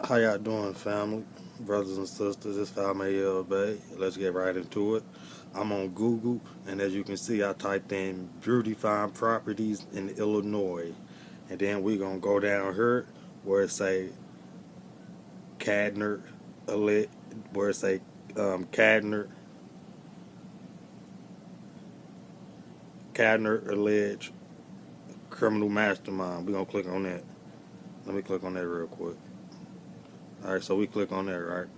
How y'all doing, family, brothers and sisters? It's Family Bay. Let's get right into it. I'm on Google, and as you can see, I typed in beautifying properties in Illinois, and then we gonna go down here where it say Kadner, where it say Kadner, Kadner alleged criminal mastermind. We gonna click on that. Let me click on that real quick. All right, so we click on that, right?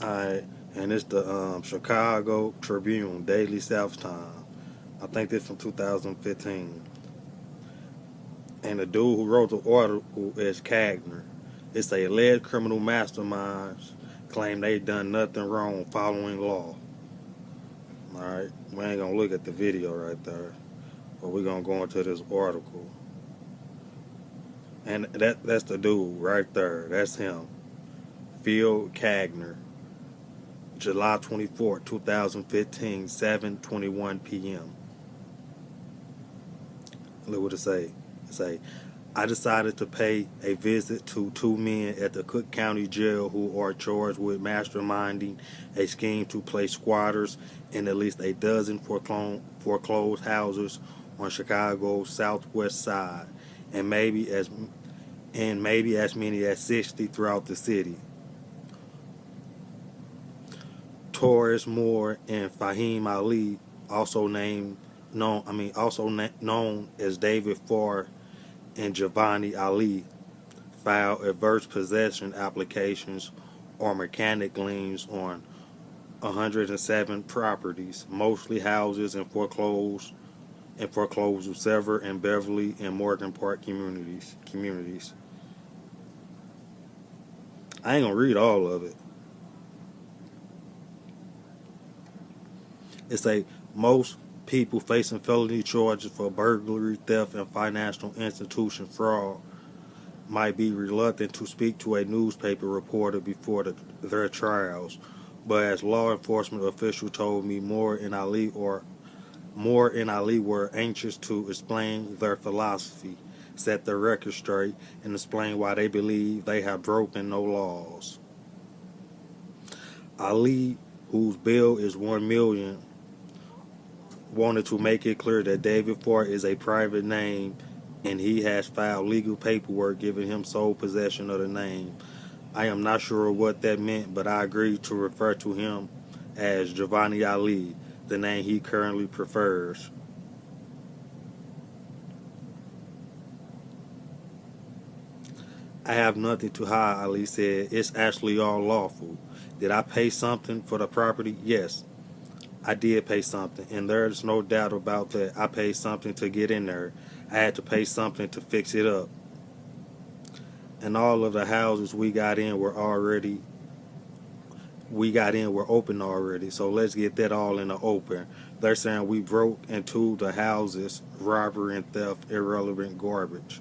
Alright, and it's the Chicago Tribune Daily South Time. I think this from 2015. And the dude who wrote the article is Kadner. It's a alleged criminal masterminds claim they done nothing wrong following law. Alright, we ain't gonna look at the video right there, but we're gonna go into this article. And that's the dude right there. That's him. Phil Kadner. July 24th, 2015, 7:21 p.m. Look what it say. It say, I decided to pay a visit to two men at the Cook County Jail who are charged with masterminding a scheme to place squatters in at least a dozen foreclosed houses on Chicago's southwest side, and maybe as many as 60 throughout the city. Taurus Moore and Fahim Ali, known as David Farr and Giovanni Ali, filed adverse possession applications or mechanic liens on 107 properties, mostly houses and foreclosed with Sever and Beverly and Morgan Park communities. I ain't gonna read all of it. It's a most people facing felony charges for burglary, theft, and financial institution fraud might be reluctant to speak to a newspaper reporter before their trials. But as law enforcement officials told me, Moore and Ali were anxious to explain their philosophy, set the record straight, and explain why they believe they have broken no laws. Ali, whose bill is $1 million, wanted to make it clear that David Farr is a private name and he has filed legal paperwork giving him sole possession of the name. I am not sure what that meant, but I agreed to refer to him as Giovanni Ali, the name he currently prefers. I have nothing to hide, Ali said. It's actually all lawful. Did I pay something for the property? Yes, I did pay something, and there's no doubt about that. I paid something to get in there. I had to pay something to fix it up. And all of the houses we got in were open already. So let's get that all in the open. They're saying we broke into the houses, robbery and theft, irrelevant garbage.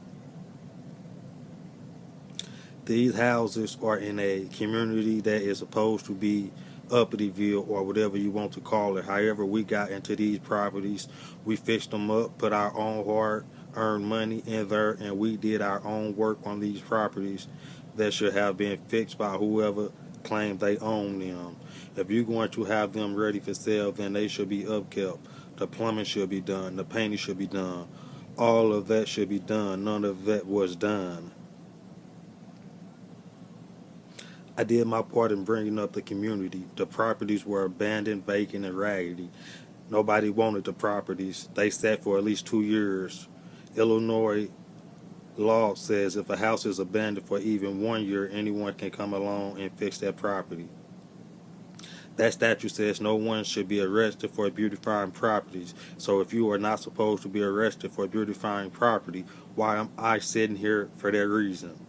These houses are in a community that is supposed to be Uppity-ville or whatever you want to call it. However, we got into these properties, we fixed them up, put our own hard-earned money in there, and we did our own work on these properties that should have been fixed by whoever claimed they own them. If you're going to have them ready for sale, then they should be upkept. The plumbing should be done. The painting should be done. All of that should be done. None of that was done. I did my part in bringing up the community. The properties were abandoned, vacant, and raggedy. Nobody wanted the properties. They sat for at least 2 years. Illinois law says if a house is abandoned for even 1 year, anyone can come along and fix that property. That statute says no one should be arrested for beautifying properties. So if you are not supposed to be arrested for beautifying property, why am I sitting here for that reason?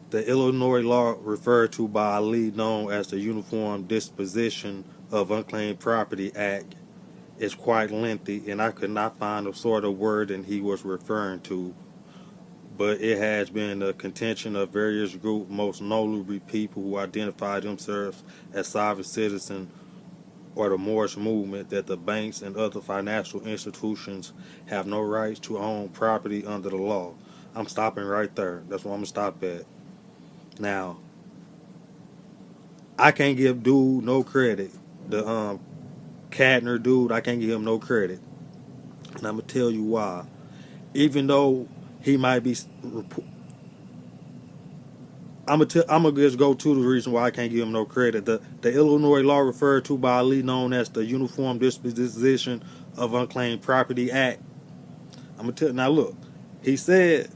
The Illinois law referred to by Ali, known as the Uniform Disposition of Unclaimed Property Act, is quite lengthy, and I could not find the sort of wording he was referring to, but it has been the contention of various groups, most notably people who identify themselves as sovereign citizens or the Moorish movement, that the banks and other financial institutions have no rights to own property under the law. I'm stopping right there. That's where I'm going to stop at. Now, I can't give dude no credit. The Kadner dude, I can't give him no credit. And I'm going to tell you why. Even though he might be... I'm gonna just go to the reason why I can't give him no credit. The Illinois law referred to by Ali, known as the Uniform Disposition of Unclaimed Property Act. I'm gonna tell now. Look, he said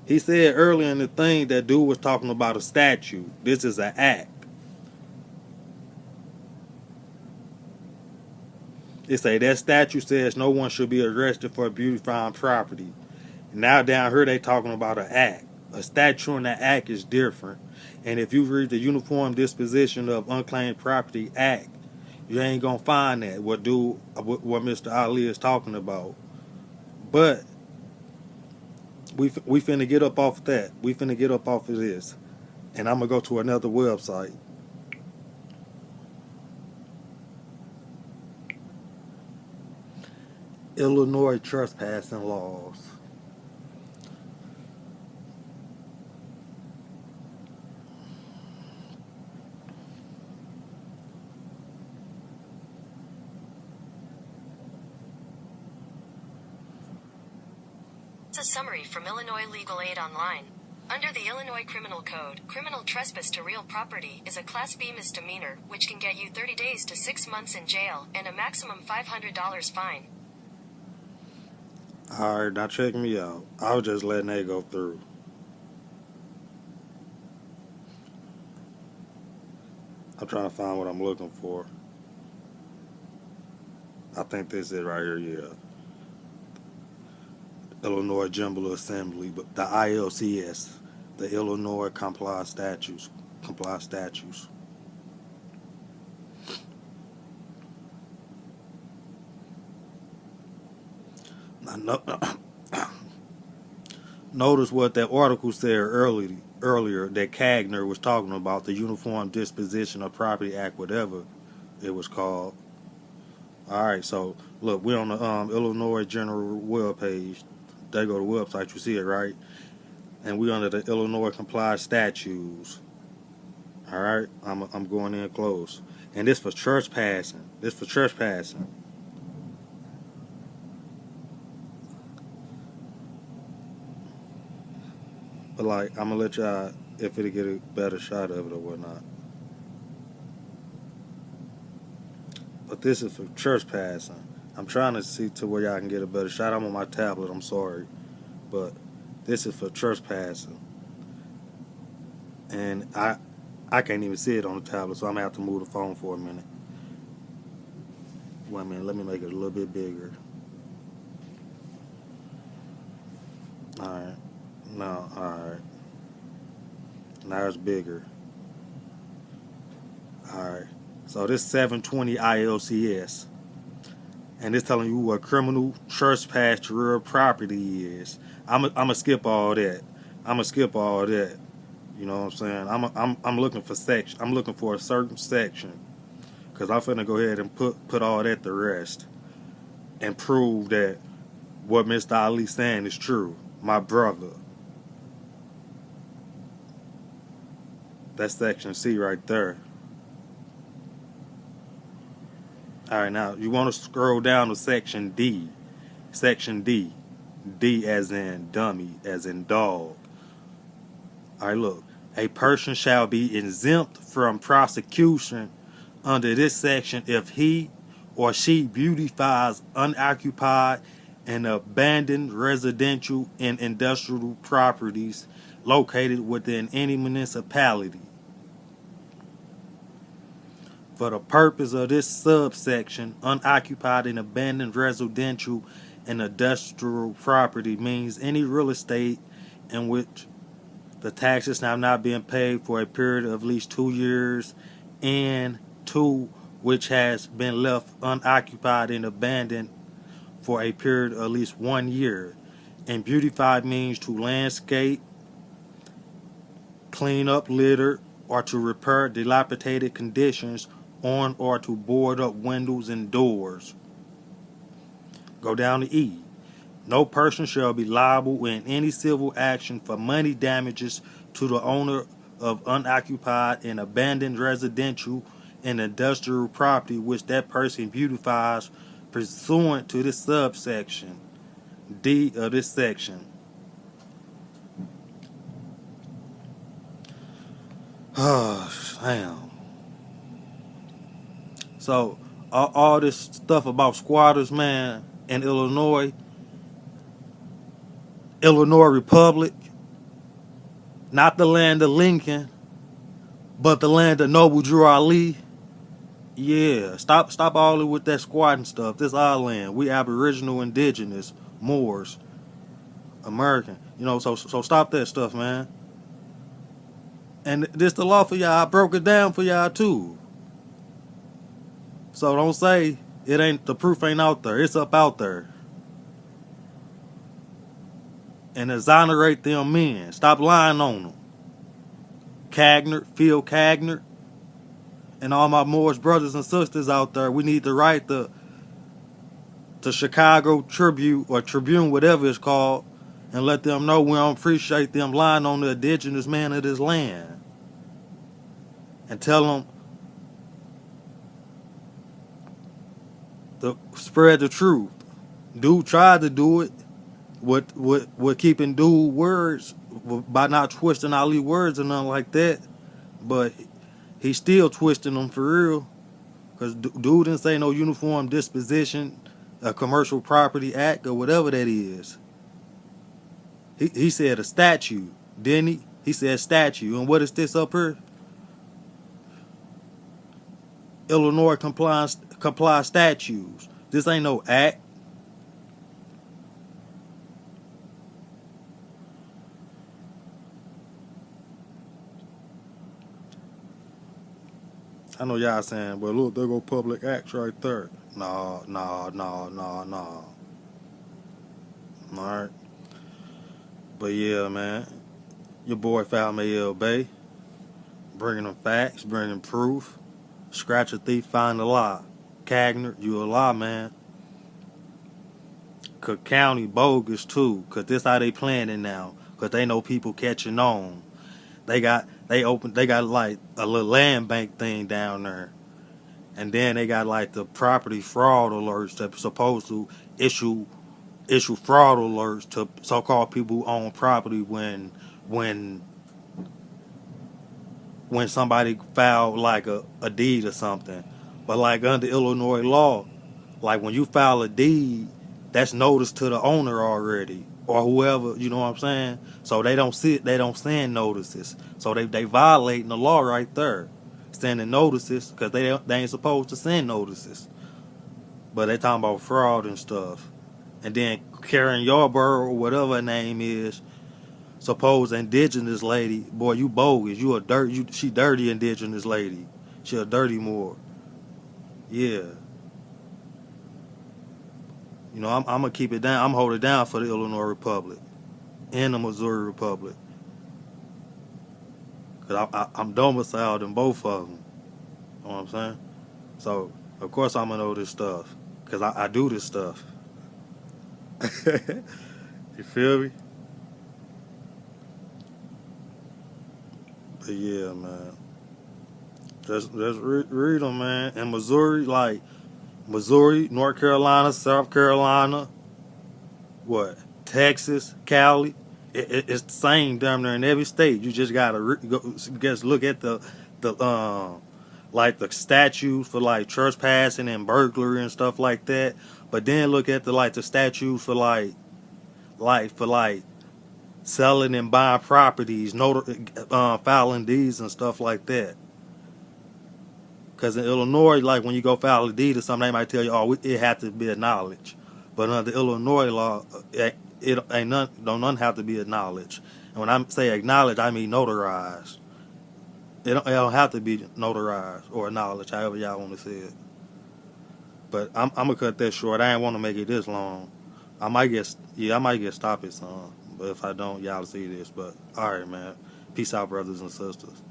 earlier in the thing that dude was talking about a statute. This is an act. It say that statute says no one should be arrested for beautifying property. Now down here they talking about an act. A statute and an act is different. And if you read the Uniform Disposition of Unclaimed Property Act, you ain't gonna find that what Mr. Ali is talking about. But we finna get up off that. We finna get up off of this, and I'm gonna go to another website. Illinois trespassing laws. It's a summary from Illinois Legal Aid Online. Under the Illinois Criminal Code, criminal trespass to real property is a Class B misdemeanor, which can get you 30 days to 6 months in jail and a maximum $500 fine. Alright, now check me out. I was just letting that go through. I'm trying to find what I'm looking for. I think this is right here, yeah. Illinois General Assembly, but the ILCS, the Illinois Comply Statutes. Now, notice what that article said earlier that Kadner was talking about, the Uniform Disposition of Property Act, whatever it was called. All right, so look, we're on the Illinois General web page. They go to the website, you see it, right? And we're under the Illinois Complied Statutes. All right, I'm going in close. And this for trespassing. But like, I'm gonna let y'all, if it'll get a better shot of it or whatnot. But this is for trespassing. I'm trying to see to where y'all can get a better shot. I'm on my tablet, I'm sorry. But this is for trespassing. And I can't even see it on the tablet, so I'm gonna have to move the phone for a minute. Wait a minute, let me make it a little bit bigger. Alright. No, alright. Now it's bigger. Alright. So this 720 ILCS. And it's telling you what criminal trespass to real property is. I'm gonna skip all that. You know what I'm saying? I'm looking for section. I'm looking for a certain section, cause I'm finna go ahead and put all that to rest and prove that what Mr. Ali's saying is true. My brother. That's section C right there. Alright, now you want to scroll down to section D. Section D. D as in dummy, as in dog. Alright, look. A person shall be exempt from prosecution under this section if he or she beautifies unoccupied and abandoned residential and industrial properties located within any municipality. For the purpose of this subsection, unoccupied and abandoned residential and industrial property means any real estate in which the taxes have not been paid for a period of at least 2 years, and 2, which has been left unoccupied and abandoned for a period of at least 1 year. And beautify means to landscape, clean up litter, or to repair dilapidated conditions on or to board up windows and doors. Go down to E. No person shall be liable in any civil action for money damages to the owner of unoccupied and abandoned residential and industrial property which that person beautifies pursuant to this subsection D of this section. Oh, damn. So, all this stuff about squatters, man, in Illinois Republic, not the land of Lincoln, but the land of Noble Drew Ali. Yeah, stop all with that squatting stuff. This our land. We Aboriginal, Indigenous, Moors, American. So stop that stuff, man. And this the law for y'all. I broke it down for y'all too. So don't say the proof ain't out there. It's up out there. And exonerate them men. Stop lying on them. Phil Kadner, and all my Moorish brothers and sisters out there, we need to write the Chicago Tribune or Tribune, whatever it's called, and let them know we don't appreciate them lying on the indigenous man of this land. And tell them to spread the truth. Dude tried to do it with keeping dude words by not twisting Ali words or nothing like that, but he's still twisting them for real. Because dude didn't say no uniform disposition, a commercial property act, or whatever that is. He said a statue, didn't he? He said statue. And what is this up here? Illinois comply statutes. This ain't no act. I know y'all saying, well, look, there go public acts right there. No. Alright. But yeah, man. Your boy Falmael Bay. Bringing them facts, bringing proof. Scratch a thief, find a lie. Kadner, you a lie, man. Cook County bogus too, cause this how they planning now. Cause they know people catching on. They got like a little land bank thing down there. And then they got like the property fraud alerts that supposed to issue fraud alerts to so-called people who own property when somebody filed like a deed or something. But like under Illinois law, like when you file a deed, that's notice to the owner already or whoever, you know what I'm saying? So they don't send notices. So they violating the law right there, sending notices because they ain't supposed to send notices. But they talking about fraud and stuff. And then Karen Yarborough or whatever her name is, supposed indigenous lady, boy, you bogus. She dirty indigenous lady. She a dirty Moor. Yeah. I'm gonna keep it down. I'm holding it down for the Illinois Republic and the Missouri Republic. Cause I'm domiciled in both of them. You know what I'm saying? So of course I'm gonna know this stuff. Cause I do this stuff. You feel me? But yeah, man. Just read them, man. In Missouri, like Missouri, North Carolina, South Carolina, Texas, Cali. It's the same down there in every state. You just gotta look at the like the statutes for like trespassing and burglary and stuff like that. But then look at the statutes for like selling and buying properties, filing deeds and stuff like that. Because in Illinois, like when you go file a deed or something, they might tell you, it had to be acknowledged. But under Illinois law, it don't none have to be acknowledged. And when I say acknowledged, I mean notarized. It don't have to be notarized or acknowledged, however y'all want to say it. But I'm gonna cut that short. I ain't want to make it this long. I might get stopped at some. But if I don't, y'all see this. But all right, man. Peace out, brothers and sisters.